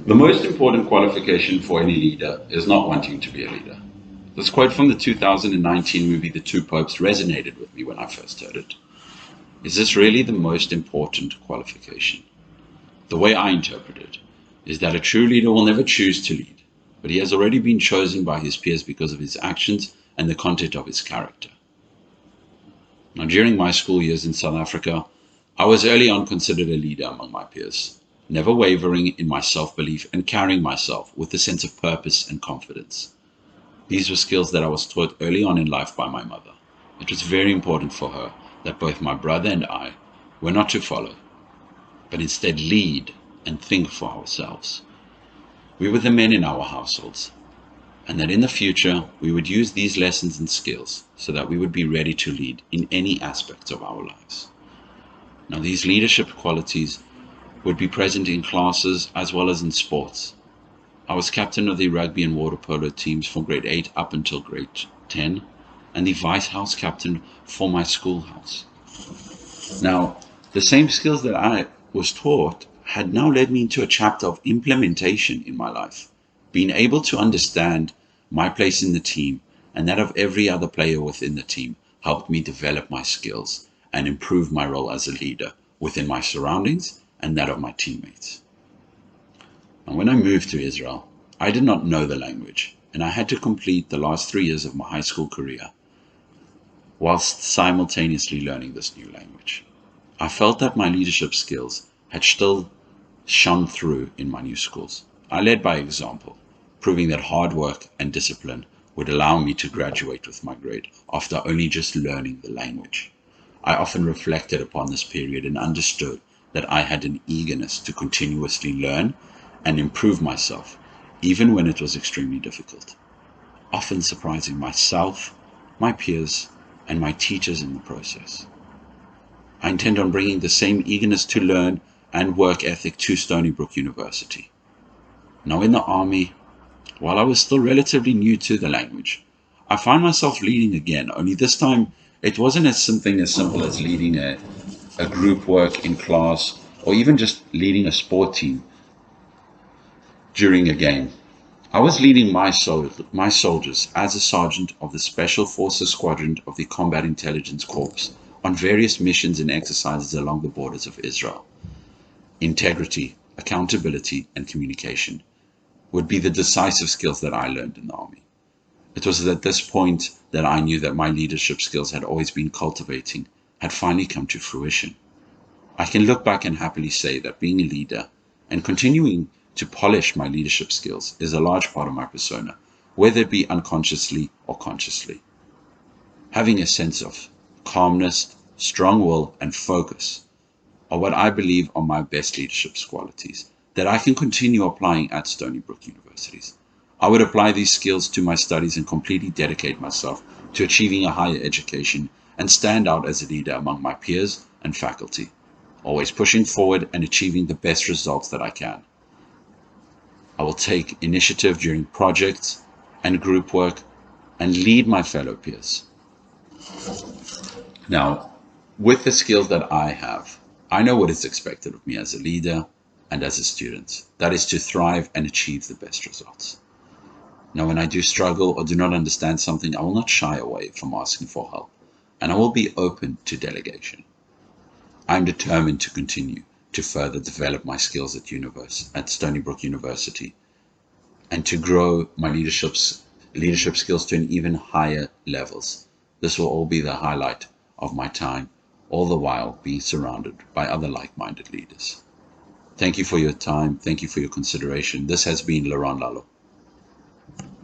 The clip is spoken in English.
The most important qualification for any leader is not wanting to be a leader. This quote from the 2019 movie The Two Popes resonated with me when I first heard it. Is this really the most important qualification? The way I interpret it is that a true leader will never choose to lead, but he has already been chosen by his peers because of his actions and the content of his character. Now, during my school years in South Africa, I was early on considered a leader among my peers, never wavering in my self-belief and carrying myself with a sense of purpose and confidence. These were skills that I was taught early on in life by my mother. It was very important for her that both my brother and I were not to follow, but instead lead and think for ourselves. We were the men in our households, and that in the future we would use these lessons and skills so that we would be ready to lead in any aspects of our lives. Now, these leadership qualities would be present in classes as well as in sports. I was captain of the rugby and water polo teams from grade 8 up until grade 10, and the vice house captain for my schoolhouse. Now, the same skills that I was taught had now led me into a chapter of implementation in my life. Being able to understand my place in the team and that of every other player within the team helped me develop my skills and improve my role as a leader within my surroundings and that of my teammates. And when I moved to Israel, I did not know the language, and I had to complete the last 3 years of my high school career whilst simultaneously learning this new language. I felt that my leadership skills had still shone through in my new schools. I led by example, proving that hard work and discipline would allow me to graduate with my grade after only just learning the language. I often reflected upon this period and understood that I had an eagerness to continuously learn and improve myself, even when it was extremely difficult, often surprising myself, my peers, and my teachers in the process. I intend on bringing the same eagerness to learn and work ethic to Stony Brook University. Now, in the army, while I was still relatively new to the language, I found myself leading again, only this time it wasn't something as simple as leading a group work in class or even just leading a sport team during a game. I was leading my soldiers as a sergeant of the Special Forces Squadron of the Combat Intelligence Corps on various missions and exercises along the borders of Israel. Integrity, accountability, and communication would be the decisive skills that I learned in the army. It was at this point that I knew that my leadership skills had always been cultivating had finally come to fruition. I can look back and happily say that being a leader and continuing to polish my leadership skills is a large part of my persona, whether it be unconsciously or consciously. Having a sense of calmness, strong will, and focus are what I believe are my best leadership qualities that I can continue applying at Stony Brook Universities. I would apply these skills to my studies and completely dedicate myself to achieving a higher education and stand out as a leader among my peers and faculty, always pushing forward and achieving the best results that I can. I will take initiative during projects and group work and lead my fellow peers. Now, with the skills that I have, I know what is expected of me as a leader and as a student. That is to thrive and achieve the best results. Now, when I do struggle or do not understand something, I will not shy away from asking for help, and I will be open to delegation. I'm determined to continue to further develop my skills at Stony Brook University and to grow my leadership skills to an even higher levels. This will all be the highlight of my time, all the while being surrounded by other like-minded leaders. Thank you for your time. Thank you for your consideration. This has been Leron Lalo.